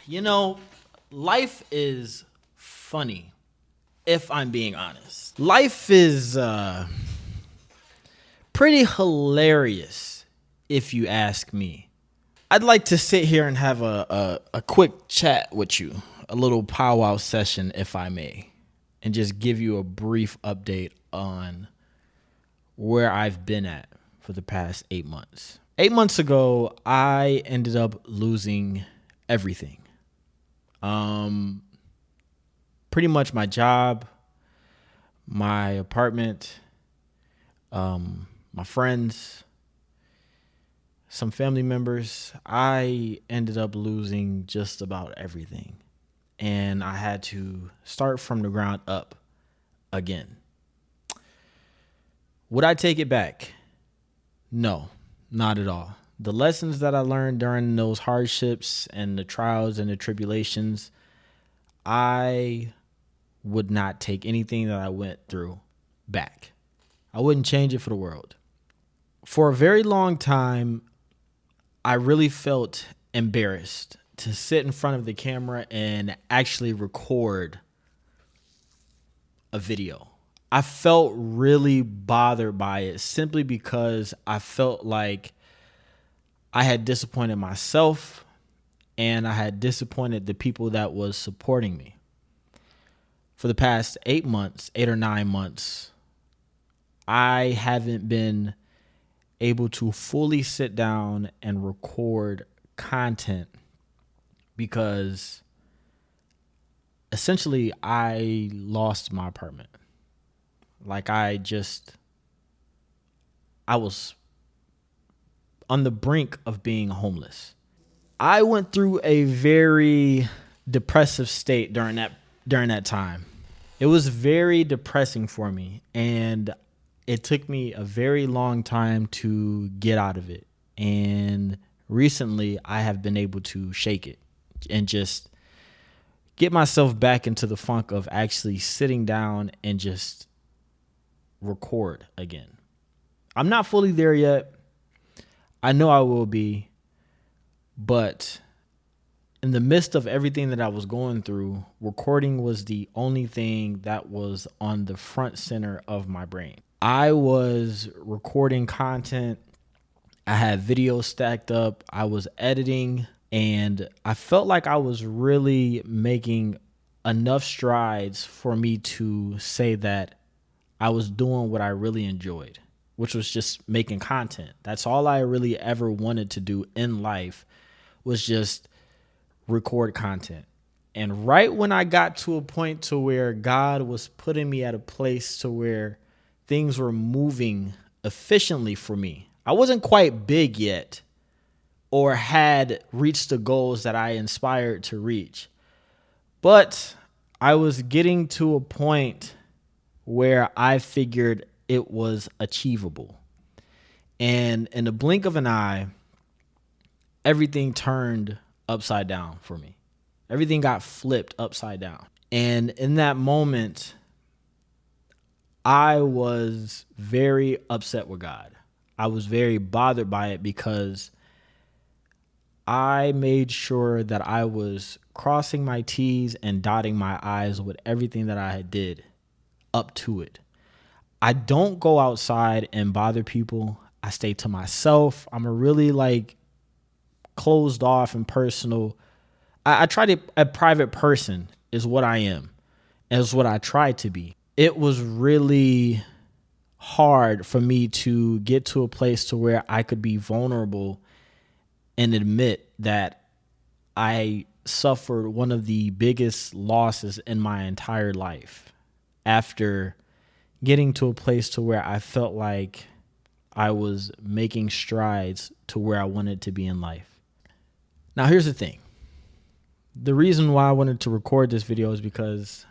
You know, life is funny, if I'm being honest. Life is pretty hilarious, if you ask me. I'd like to sit here and have a quick chat with you, a little powwow session, if I may, and just give you a brief update on where I've been at for the past 8 months. 8 months ago, I ended up losing everything. Pretty much my job, my apartment, my friends, some family members. I ended up losing just about everything. And I had to start from the ground up again. Would I take it back? No, not at all. The lessons that I learned during those hardships and the trials and the tribulations, I would not take anything that I went through back. I wouldn't change it for the world. For a very long time, I really felt embarrassed to sit in front of the camera and actually record a video. I felt really bothered by it simply because I felt like I had disappointed myself and I had disappointed the people that was supporting me. For the past 8 months, 8 or 9 months, I haven't been able to fully sit down and record content because essentially I lost my apartment. Like I was on the brink of being homeless. I went through a very depressive state during that time. It was very depressing for me, and it took me a very long time to get out of it. And recently I have been able to shake it and just get myself back into the funk of actually sitting down and just record again. I'm not fully there yet. I know I will be, but in the midst of everything that I was going through, recording was the only thing that was on the front center of my brain. I was recording content. I had videos stacked up. I was editing, and I felt like I was really making enough strides for me to say that I was doing what I really enjoyed, which was just making content. That's all I really ever wanted to do in life, was just record content. And right when I got to a point to where God was putting me at a place to where things were moving efficiently for me, I wasn't quite big yet or had reached the goals that I inspired to reach, but I was getting to a point where I figured it was achievable. And in the blink of an eye, everything turned upside down for me. Everything got flipped upside down. And in that moment, I was very upset with God. I was very bothered by it because I made sure that I was crossing my T's and dotting my I's with everything that I did up to it. I don't go outside and bother people. I stay to myself. I'm a really closed off and personal. I try to a private person is what I am, is what I try to be. It was really hard for me to get to a place to where I could be vulnerable and admit that I suffered one of the biggest losses in my entire life after getting to a place to where I felt like I was making strides to where I wanted to be in life. Now, here's the thing. The reason why I wanted to record this video is because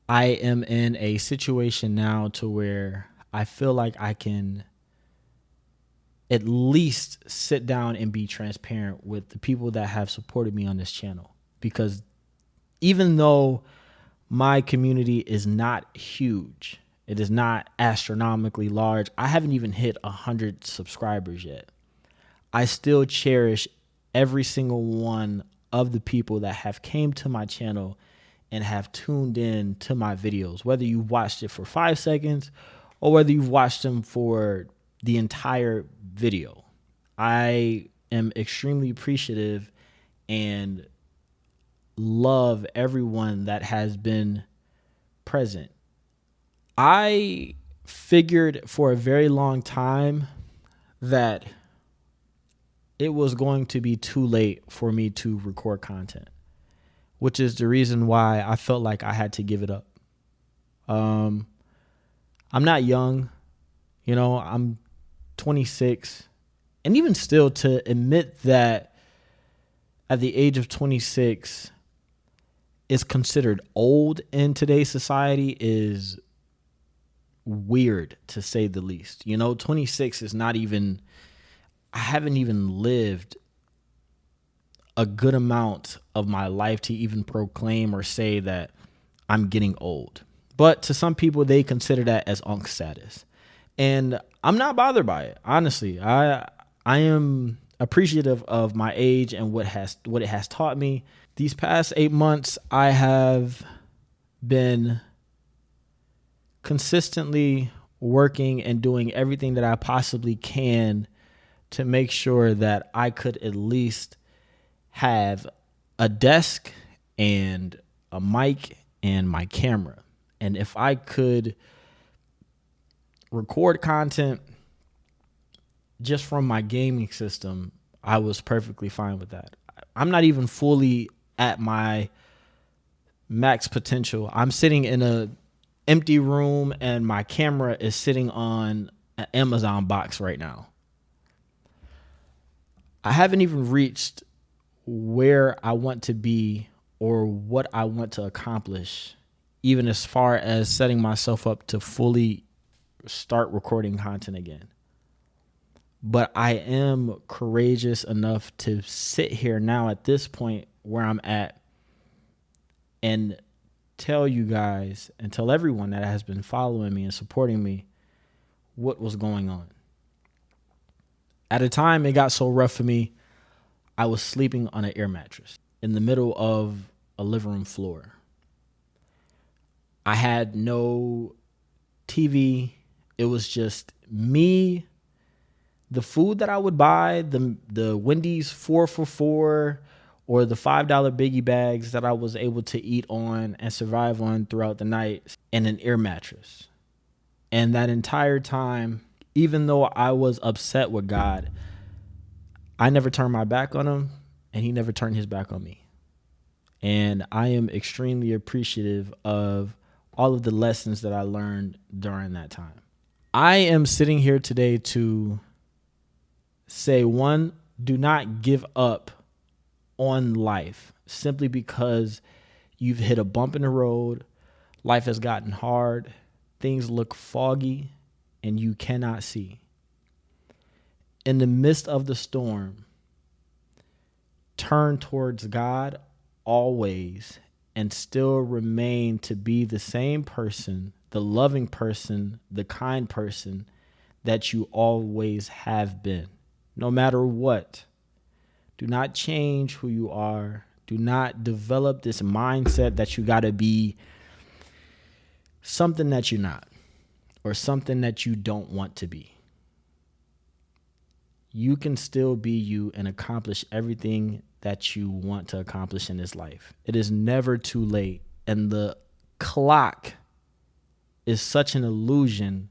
I am in a situation now to where I feel like I can at least sit down and be transparent with the people that have supported me on this channel. Because even though my community is not huge, it is not astronomically large, I haven't even hit 100 subscribers yet, I still cherish every single one of the people that have came to my channel and have tuned in to my videos, whether you watched it for 5 seconds or whether you've watched them for the entire video. I am extremely appreciative and love everyone that has been present. I figured for a very long time that it was going to be too late for me to record content, which is the reason why I felt like I had to give it up. I'm not young, I'm 26. And even still, to admit that at the age of 26 is considered old in today's society is weird, to say the least. 26 is not even, I haven't even lived a good amount of my life to even proclaim or say that I'm getting old. But to some people, they consider that as unk status. And I'm not bothered by it. Honestly, I am appreciative of my age and what it has taught me. These past 8 months, I have been consistently working and doing everything that I possibly can to make sure that I could at least have a desk and a mic and my camera. And if I could record content just from my gaming system, I was perfectly fine with that. I'm not even fully at my max potential. I'm sitting in an empty room and my camera is sitting on an Amazon box right now. I haven't even reached where I want to be or what I want to accomplish, even as far as setting myself up to fully start recording content again. But I am courageous enough to sit here now at this point where I'm at and tell you guys and tell everyone that has been following me and supporting me what was going on. At a time, it got so rough for me, I was sleeping on an air mattress in the middle of a living room floor. I had no TV. It was just me, the food that I would buy, the Wendy's 4 for $4 or the $5 biggie bags that I was able to eat on and survive on throughout the night, and an air mattress. And that entire time, even though I was upset with God, I never turned my back on him and he never turned his back on me. And I am extremely appreciative of all of the lessons that I learned during that time. I am sitting here today to say, one, do not give up on life simply because you've hit a bump in the road, life has gotten hard, things look foggy, and you cannot see. In the midst of the storm, turn towards God always and still remain to be the same person, the loving person, the kind person that you always have been, no matter what. Do not change who you are. Do not develop this mindset that you got to be something that you're not or something that you don't want to be. You can still be you and accomplish everything that you want to accomplish in this life. It is never too late. And the clock is such an illusion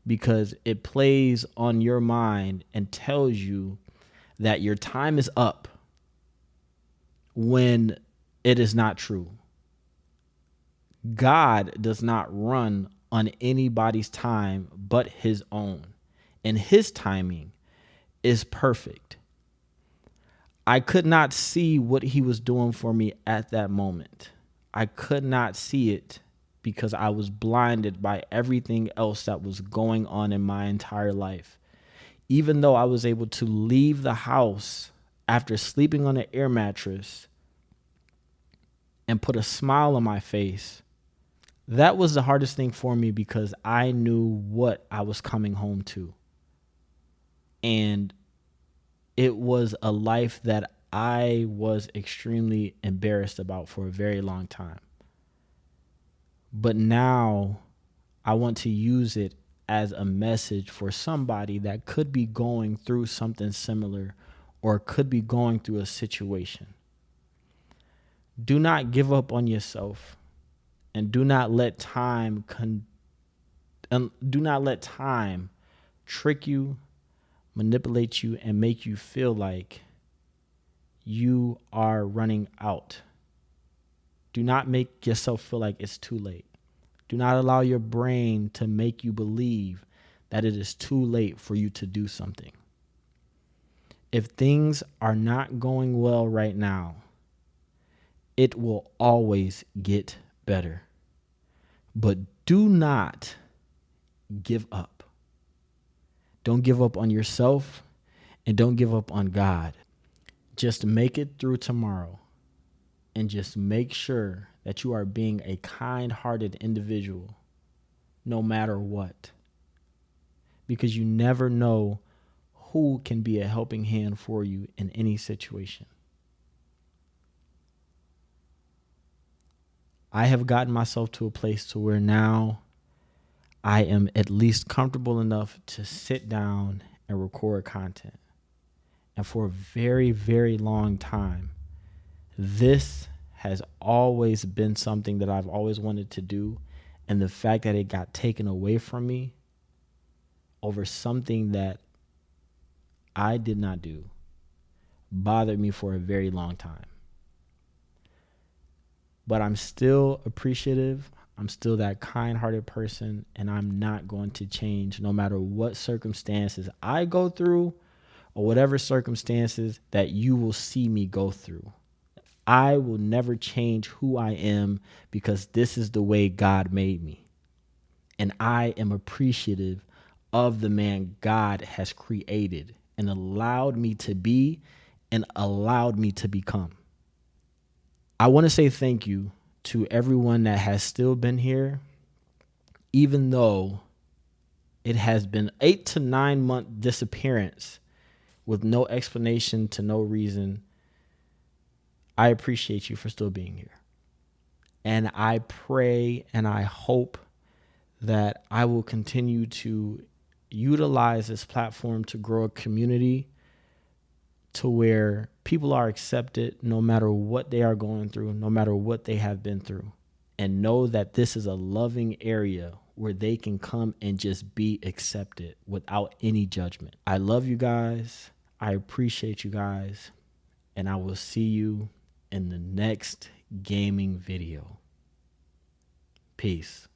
because it plays on your mind and tells you that your time is up when it is not true. God does not run on anybody's time but his own, and his timing is perfect. I could not see what he was doing for me at that moment. I could not see it because I was blinded by everything else that was going on in my entire life. Even though I was able to leave the house after sleeping on an air mattress and put a smile on my face, that was the hardest thing for me because I knew what I was coming home to. And it was a life that I was extremely embarrassed about for a very long time. But now I want to use it as a message for somebody that could be going through something similar or could be going through a situation. Do not give up on yourself, and do not let time trick you, manipulate you, and make you feel like you are running out. Do not make yourself feel like it's too late. Do not allow your brain to make you believe that it is too late for you to do something. If things are not going well right now, it will always get better. But do not give up. Don't give up on yourself, and don't give up on God. Just make it through tomorrow, and just make sure that you are being a kind-hearted individual no matter what. Because you never know who can be a helping hand for you in any situation. I have gotten myself to a place to where now I am at least comfortable enough to sit down and record content. And for a very, very long time, this has always been something that I've always wanted to do. And the fact that it got taken away from me over something that I did not do bothered me for a very long time. But I'm still appreciative. I'm still that kind-hearted person, and I'm not going to change no matter what circumstances I go through or whatever circumstances that you will see me go through. I will never change who I am because this is the way God made me. And I am appreciative of the man God has created and allowed me to be and allowed me to become. I want to say thank you to everyone that has still been here, even though it has been 8 to 9 month disappearance with no explanation to no reason. I appreciate you for still being here. And I pray and I hope that I will continue to utilize this platform to grow a community to where people are accepted no matter what they are going through, no matter what they have been through, and know that this is a loving area where they can come and just be accepted without any judgment. I love you guys. I appreciate you guys, and I will see you in the next gaming video. Peace.